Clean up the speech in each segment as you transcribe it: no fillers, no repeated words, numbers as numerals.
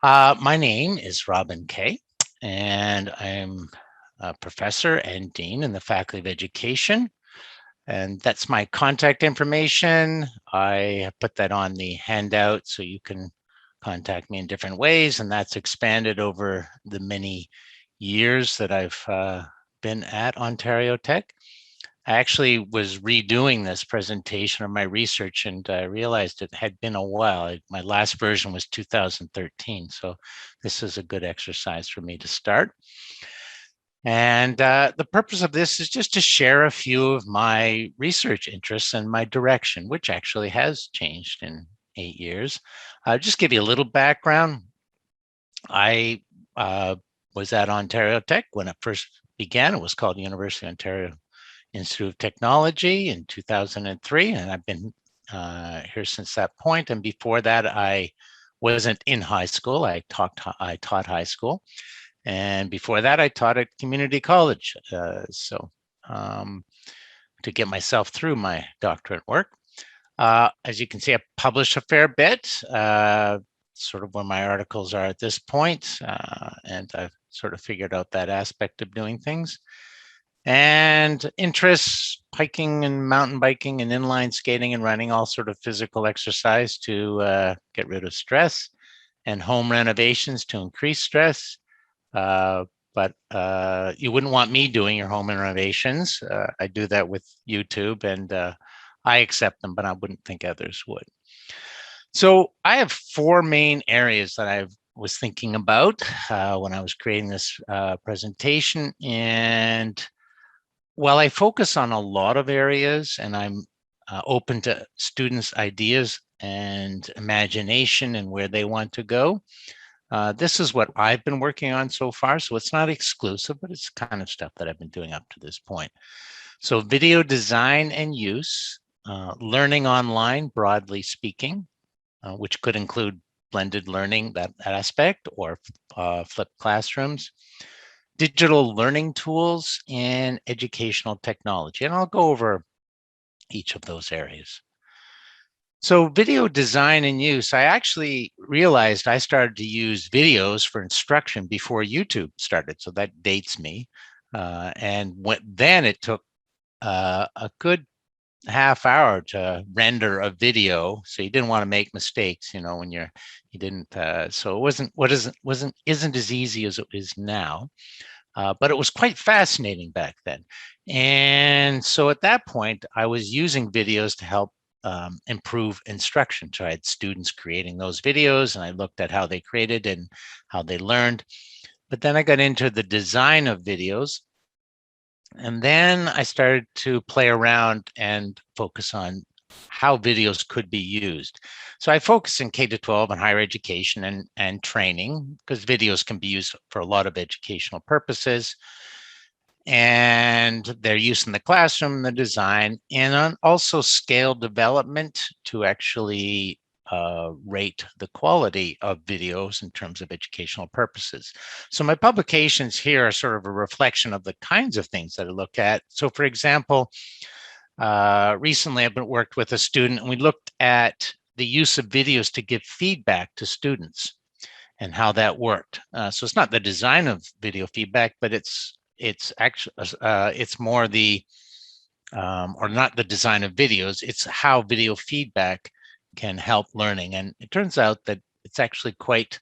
My name is Robin Kay, and I'm a professor and dean in the Faculty of Education. And that's my contact information. I have put that on the handout so you can contact me in different ways, and that's expanded over the many years that I've been at Ontario Tech. I actually was redoing this presentation of my research and I realized it had been a while. My last version was 2013, so this is a good exercise for me to start. And the purpose of this is just to share a few of my research interests and my direction, which actually has changed in 8 years. Just give you a little background. I was at Ontario Tech when it first began. It was called University of Ontario Institute of Technology in 2003, and I've been here since that point. And before that, I wasn't in high school. I taught high school, and before that, I taught at community college. To get myself through my doctorate work. As you can see, I published a fair bit, sort of where my articles are at this point, and I've sort of figured out that aspect of doing things. And interests, hiking and mountain biking and inline skating and running, all sort of physical exercise to get rid of stress, and home renovations to increase stress. But you wouldn't want me doing your home renovations. I do that with YouTube, and I accept them, but I wouldn't think others would. So I have four main areas that I was thinking about when I was creating this presentation. And while I focus on a lot of areas and I'm open to students' ideas and imagination and where they want to go, this is what I've been working on so far. So it's not exclusive, but it's kind of stuff that I've been doing up to this point. So video design and use, learning online, broadly speaking, which could include blended learning, that aspect, or flipped classrooms, digital learning tools, and educational technology. And I'll go over each of those areas. So video design and use, I actually realized I started to use videos for instruction before YouTube started. So that dates me. Then it took a good half hour to render a video. So you didn't want to make mistakes, when you didn't. So it isn't as easy as it is now. But it was quite fascinating back then. And so at that point, I was using videos to help improve instruction. So I had students creating those videos, and I looked at how they created and how they learned. But then I got into the design of videos. And then I started to play around and focus on how videos could be used. So I focus in K-12 on higher education and training, because videos can be used for a lot of educational purposes. And their use in the classroom, the design, and on also scale development to actually rate the quality of videos in terms of educational purposes. So my publications here are sort of a reflection of the kinds of things that I look at. So for example, recently I've worked with a student, and we looked at the use of videos to give feedback to students and how that worked. So it's not the design of video feedback, but it's actually it's more the or not the design of videos, it's how video feedback can help learning. And it turns out that it's actually quite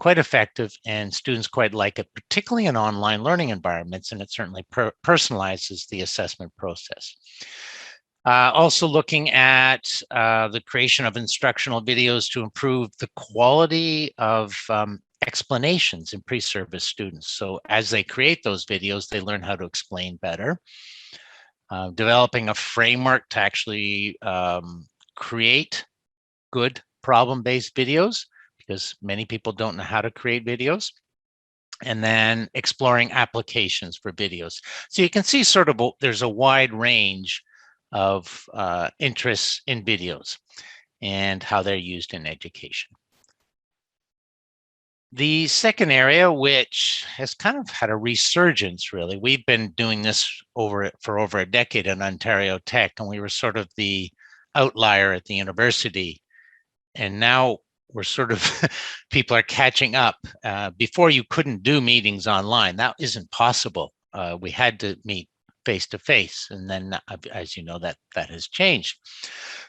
effective, and students quite like it, particularly in online learning environments, and it certainly personalizes the assessment process. Also looking at the creation of instructional videos to improve the quality of explanations in pre-service students. So as they create those videos, they learn how to explain better. Developing a framework to actually create good problem-based videos, because many people don't know how to create videos. And then exploring applications for videos. So you can see sort of there's a wide range of interests in videos and how they're used in education. The second area, which has kind of had a resurgence, really, we've been doing this for over a decade in Ontario Tech, and we were sort of the outlier at the university. And now we're sort of people are catching up. Before, you couldn't do meetings online. That isn't possible. We had to meet face to face, and then, as you know, that has changed.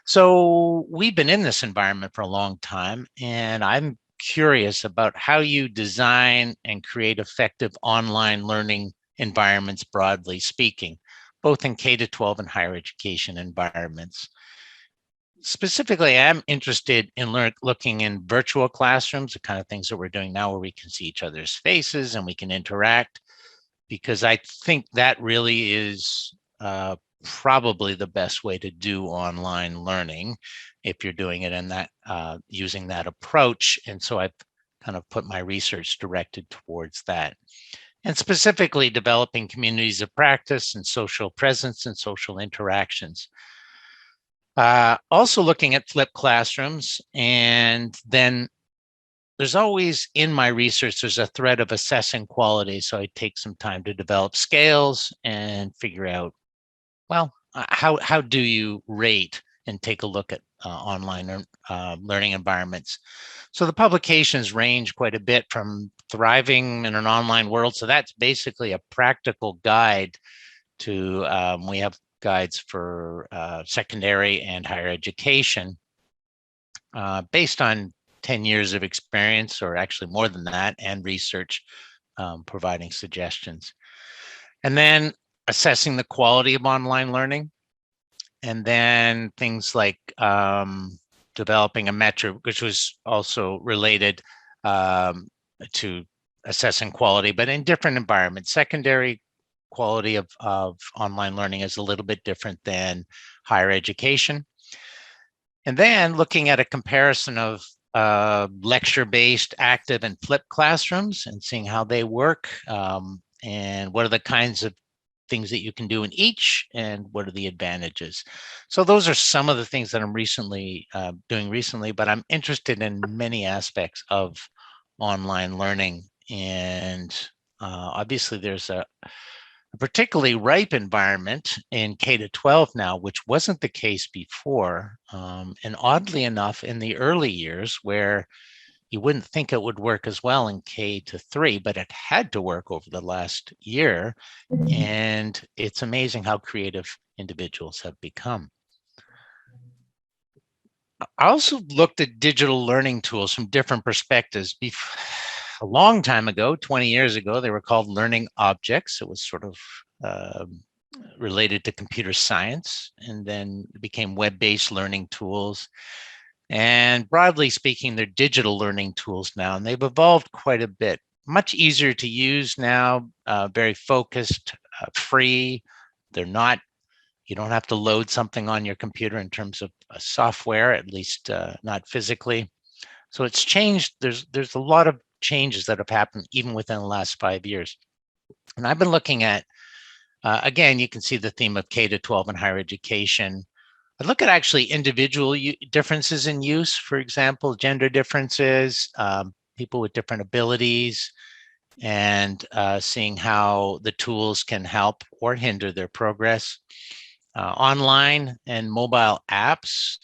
So we've been in this environment for a long time, and I'm curious about how you design and create effective online learning environments, broadly speaking, both in K to 12 and higher education environments. Specifically, I'm interested in looking in virtual classrooms, the kind of things that we're doing now where we can see each other's faces and we can interact, because I think that really is probably the best way to do online learning if you're doing it in that using that approach. And so I've kind of put my research directed towards that. And specifically developing communities of practice and social presence and social interactions. Also looking at flipped classrooms, and then there's always in my research, there's a thread of assessing quality. So I take some time to develop scales and figure out, well, how do you rate and take a look at online learning environments? So the publications range quite a bit from thriving in an online world. So that's basically a practical guide to, we have guides for secondary and higher education based on 10 years of experience, or actually more than that, and research providing suggestions. And then assessing the quality of online learning. And then things like developing a metric, which was also related to assessing quality, but in different environments. Secondary quality of online learning is a little bit different than higher education. And then looking at a comparison of lecture-based, active, and flipped classrooms and seeing how they work, and what are the kinds of things that you can do in each, and what are the advantages. So those are some of the things that I'm doing recently, but I'm interested in many aspects of online learning. And obviously there's a particularly ripe environment in K to 12 now, which wasn't the case before. And oddly enough, in the early years, where you wouldn't think it would work as well in K to 3, but it had to work over the last year. And it's amazing how creative individuals have become. I also looked at digital learning tools from different perspectives. A long time ago, 20 years ago, they were called learning objects. It was sort of related to computer science, and then it became web-based learning tools. And broadly speaking, they're digital learning tools now, and they've evolved quite a bit. Much easier to use now, very focused, free. They're not, you don't have to load something on your computer in terms of software, at least not physically. So it's changed. There's a lot of changes that have happened even within the last 5 years. And I've been looking at, again, you can see the theme of K to 12 and higher education. I look at actually individual differences in use, for example, gender differences, people with different abilities, and seeing how the tools can help or hinder their progress. Online and mobile apps,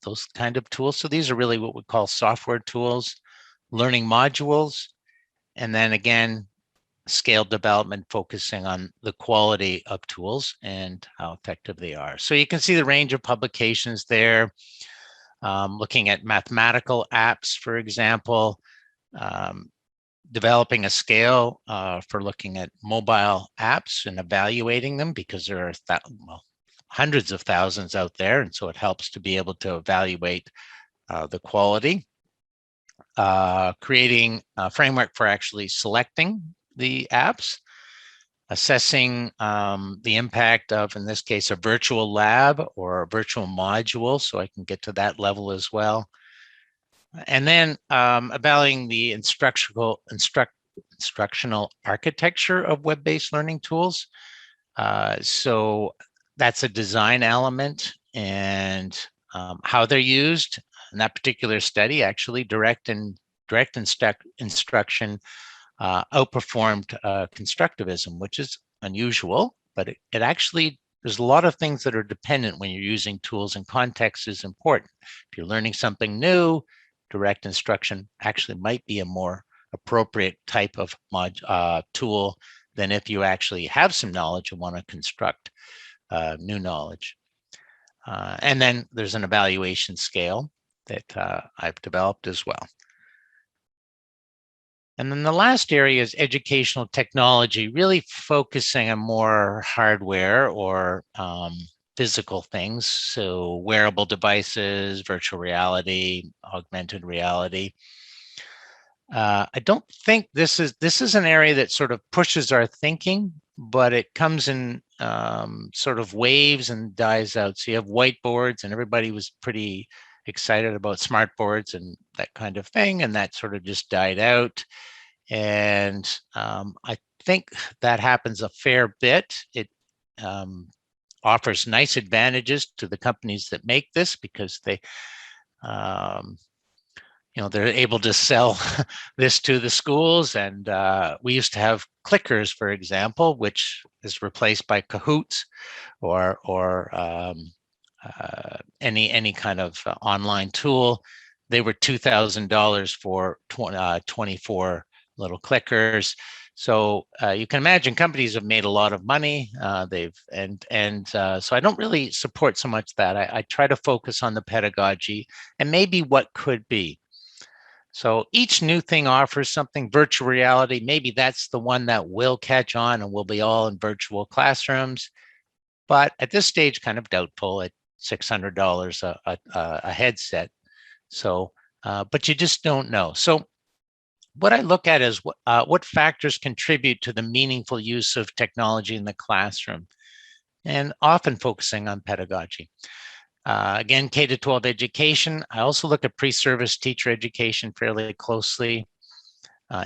those kind of tools. So these are really what we call software tools, learning modules, and then again, scale development focusing on the quality of tools and how effective they are. So you can see the range of publications there, looking at mathematical apps, for example, developing a scale for looking at mobile apps and evaluating them, because there are hundreds of thousands out there. And so it helps to be able to evaluate the quality. Creating a framework for actually selecting the apps, assessing the impact of, in this case, a virtual lab or a virtual module, so I can get to that level as well. And then evaluating the instructional architecture of web-based learning tools. So that's a design element, and how they're used. In that particular study, actually, direct instruction outperformed constructivism, which is unusual, but it actually, there's a lot of things that are dependent when you're using tools, and context is important. If you're learning something new, direct instruction actually might be a more appropriate type of tool than if you actually have some knowledge and want to construct new knowledge. And then there's an evaluation scale that I've developed as well. And then the last area is educational technology, really focusing on more hardware or physical things. So wearable devices, virtual reality, augmented reality. I don't think this is an area that sort of pushes our thinking, but it comes in sort of waves and dies out. So you have whiteboards, and everybody was pretty excited about smart boards and that kind of thing, and that sort of just died out. And I think that happens a fair bit. It offers nice advantages to the companies that make this because they they're able to sell this to the schools. And we used to have clickers, for example, which is replaced by Kahoots or any kind of online tool. They were $2,000 for 24 little clickers. So you can imagine companies have made a lot of money. So I don't really support so much that. I try to focus on the pedagogy and maybe what could be. So each new thing offers something. Virtual reality, maybe that's the one that will catch on and we'll be all in virtual classrooms. But at this stage, kind of doubtful at $600 a headset. So, but you just don't know. So what I look at is what factors contribute to the meaningful use of technology in the classroom, and often focusing on pedagogy. Again, K-12 education. I also look at pre-service teacher education fairly closely.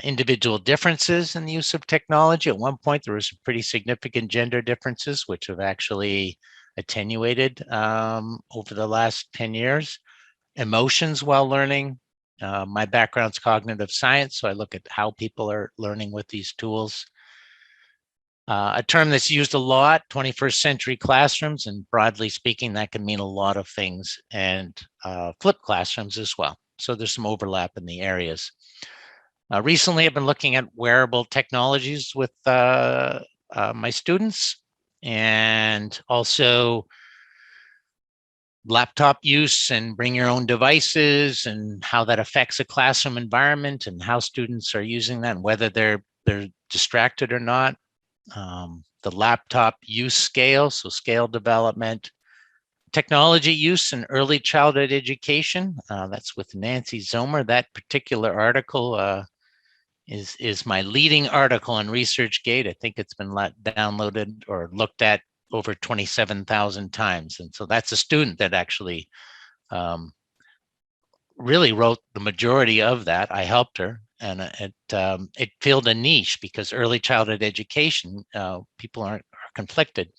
Individual differences in the use of technology. At one point, there was some pretty significant gender differences, which have actually attenuated over the last 10 years. Emotions while learning. My background's cognitive science, so I look at how people are learning with these tools. A term that's used a lot, 21st century classrooms, and broadly speaking, that can mean a lot of things, and flipped classrooms as well. So there's some overlap in the areas. Recently, I've been looking at wearable technologies with my students, and also laptop use and bring your own devices and how that affects a classroom environment and how students are using that and whether they're distracted or not. The laptop use scale, so scale development, technology use in early childhood education. That's with Nancy Zomer. That particular article is my leading article on ResearchGate. I think it's been downloaded or looked at over 27,000 times. And so that's a student that actually really wrote the majority of that. I helped her, and it filled a niche because early childhood education, people are conflicted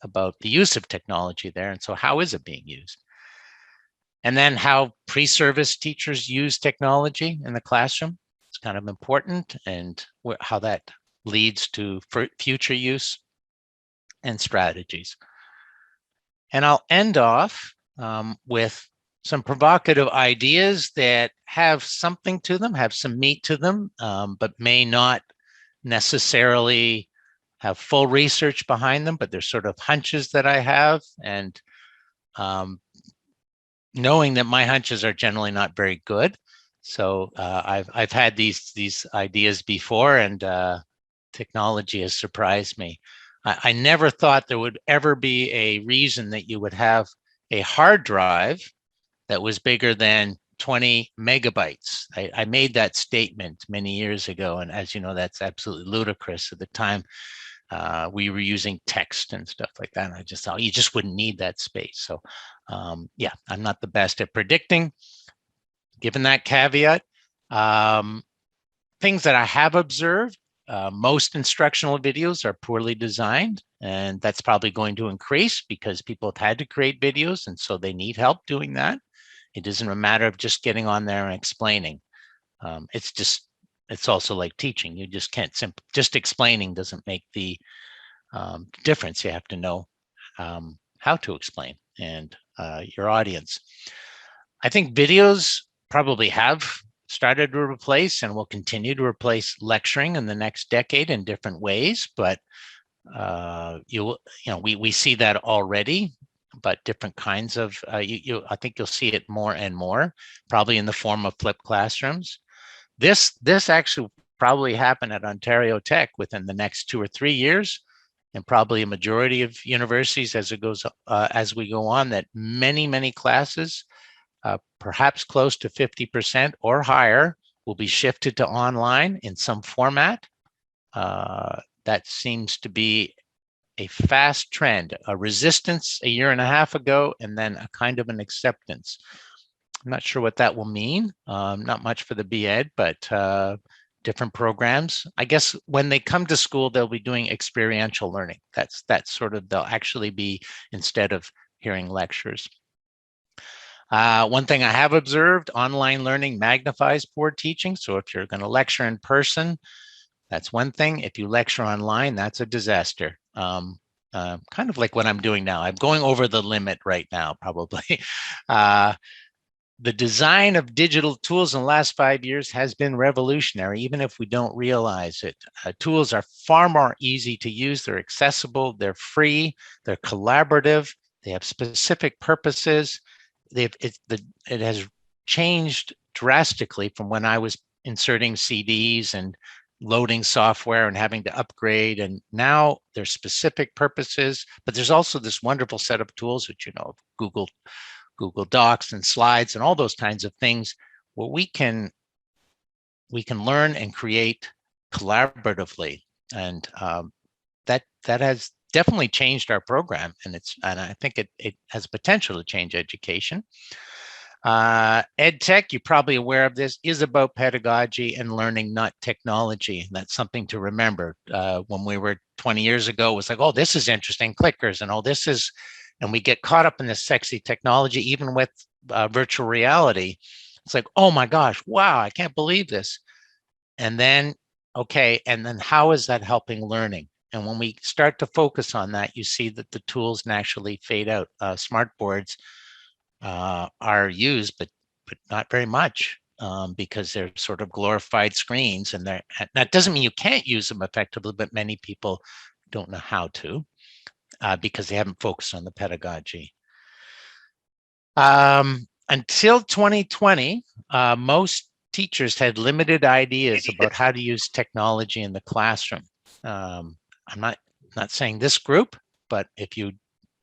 about the use of technology there. And so how is it being used? And then how pre-service teachers use technology in the classroom. It's kind of important, and how that leads to future use and strategies. And I'll end off with some provocative ideas that have something to them, have some meat to them, but may not necessarily have full research behind them, but they're sort of hunches that I have, and knowing that my hunches are generally not very good. So I've had these ideas before, and technology has surprised me. I never thought there would ever be a reason that you would have a hard drive that was bigger than 20 megabytes. I made that statement many years ago, and as you know, that's absolutely ludicrous. At the time, we were using text and stuff like that, and I just thought you just wouldn't need that space. So yeah, I'm not the best at predicting. Given that caveat, things that I have observed, most instructional videos are poorly designed, and that's probably going to increase because people have had to create videos, and so they need help doing that. It isn't a matter of just getting on there and explaining. It's also like teaching. You just can't just explaining doesn't make the difference. You have to know how to explain and your audience. I think videos probably have started to replace and will continue to replace lecturing in the next decade in different ways, but we see that already, but different kinds of I think you'll see it more and more, probably in the form of flipped classrooms. This actually probably happen at Ontario Tech within the next 2 or 3 years, and probably a majority of universities as we go on, that many classes, perhaps close to 50% or higher, will be shifted to online in some format. That seems to be a fast trend, a resistance a year and a half ago, and then a kind of an acceptance. I'm not sure what that will mean. Not much for the BEd, but different programs. I guess when they come to school, they'll be doing experiential learning. That's sort of, they'll actually be, instead of hearing lectures. One thing I have observed, online learning magnifies poor teaching. So if you're going to lecture in person, that's one thing. If you lecture online, that's a disaster. Kind of like what I'm doing now. I'm going over the limit right now, probably. The design of digital tools in the last 5 years has been revolutionary, even if we don't realize it. Tools are far more easy to use. They're accessible, they're free, they're collaborative, they have specific purposes. It has changed drastically from when I was inserting CDs and loading software and having to upgrade. And now there's specific purposes, but there's also this wonderful set of tools that, Google Docs and slides and all those kinds of things, where we can learn and create collaboratively. And that has definitely changed our program, and I think it has potential to change education. Ed Tech, you're probably aware of this, is about pedagogy and learning, not technology. And that's something to remember. When we were 20 years ago, it was like, oh, this is interesting, clickers, and oh, this is, and we get caught up in this sexy technology, even with virtual reality. It's like, oh my gosh, wow, I can't believe this. And then, okay, and then how is that helping learning? And when we start to focus on that, you see that the tools naturally fade out. Smart boards are used, but not very much, because they're sort of glorified screens, and that doesn't mean you can't use them effectively, but many people don't know how to, because they haven't focused on the pedagogy. Until 2020, most teachers had limited ideas about how to use technology in the classroom. I'm not saying this group, but if you,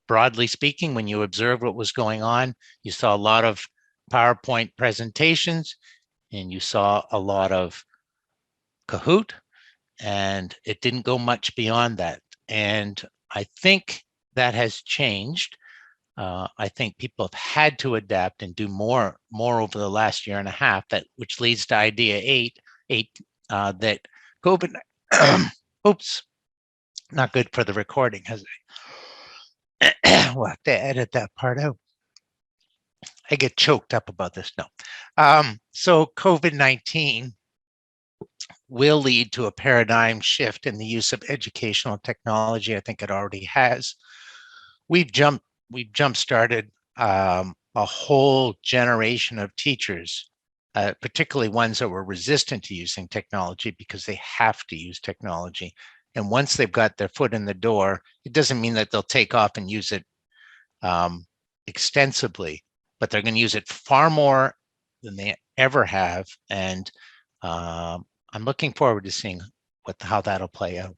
broadly speaking, when you observed what was going on, you saw a lot of PowerPoint presentations, and you saw a lot of Kahoot, and it didn't go much beyond that. And I think that has changed. I think people have had to adapt and do more over the last year and a half, which leads to idea eight, that COVID, oops, not good for the recording, has it? We'll have to edit that part out. I get choked up about this. No. So COVID-19 will lead to a paradigm shift in the use of educational technology. I think it already has. We've jump-started a whole generation of teachers, particularly ones that were resistant to using technology because they have to use technology. And once they've got their foot in the door, it doesn't mean that they'll take off and use it extensively, but they're going to use it far more than they ever have. And I'm looking forward to seeing how that'll play out.